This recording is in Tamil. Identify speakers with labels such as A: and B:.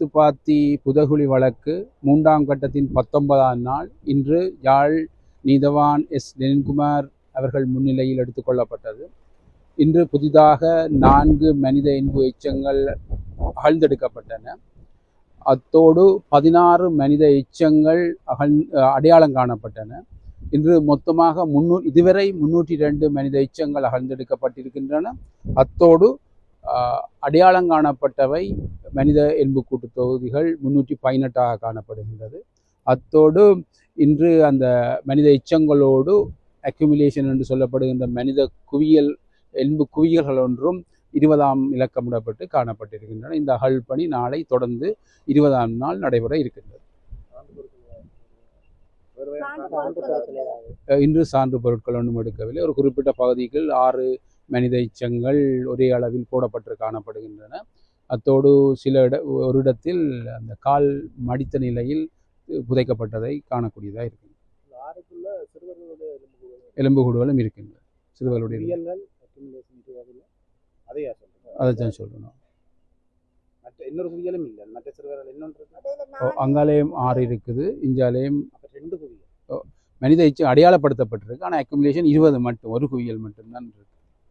A: எத்துப்பாத்தி புதகுழி வழக்கு 3ஆம் கட்டத்தின் 19ஆம் நாள் இன்று யாழ் நீதவான் எஸ் லெனின்குமார் அவர்கள் முன்னிலையில் எடுத்துக்கொள்ளப்பட்டது. இன்று புதிதாக 4 மனித இன்பு எச்சங்கள் அகழ்ந்தெடுக்கப்பட்டன. அத்தோடு 16 மனித எச்சங்கள் அடையாளம் காணப்பட்டன. இன்று மொத்தமாக இதுவரை 302 மனித எச்சங்கள் அகழ்ந்தெடுக்கப்பட்டிருக்கின்றன. அத்தோடு அடையாளம் காணப்பட்டவை மனித எலும்புக்கூட்டு தொகுதிகள் 318 காணப்படுகின்றது. அத்தோடு இன்று அந்த மனித எச்சங்களோடு அக்யூமுலேஷன் என்று சொல்லப்படுகின்ற மனித குவியல் எலும்பு குவியல்கள் ஒன்றும் 20ஆம் இலக்கமிடப்பட்டு காணப்பட்டிருக்கின்றன. இந்த அகழ்பணி நாளை தொடர்ந்து 20ஆம் நாள் நடைபெற இருக்கின்றது. இன்று சான்று பொருட்கள் ஒன்றும் எடுக்கவில்லை. ஒரு குறிப்பிட்ட பகுதிகள் 6 மனித எச்சங்கள் ஒரே அளவில் போடப்பட்டு காணப்படுகின்றன. அத்தோடு ஒரு இடத்தில் அந்த கால் மடித்த நிலையில் புதைக்கப்பட்டதை காணக்கூடியதாக இருக்கின்றன. எலும்புக்கூடுகளும் இருக்கின்றன. சிறுவர்களுடைய அதைத்தான் சொல்லணும்.
B: இன்னொரு குவியலும் இல்லை. மற்ற சிறுவர்கள் இன்னொன்று
A: அங்காலயம் 6 இருக்குது. இஞ்சாலயம் 2 குவியல் மனித எச்சம் அடையாளப்படுத்தப்பட்டிருக்கு. ஆனால் அக்குமுலேஷன் 20 மட்டும், ஒரு குவியல் மட்டும்தான்.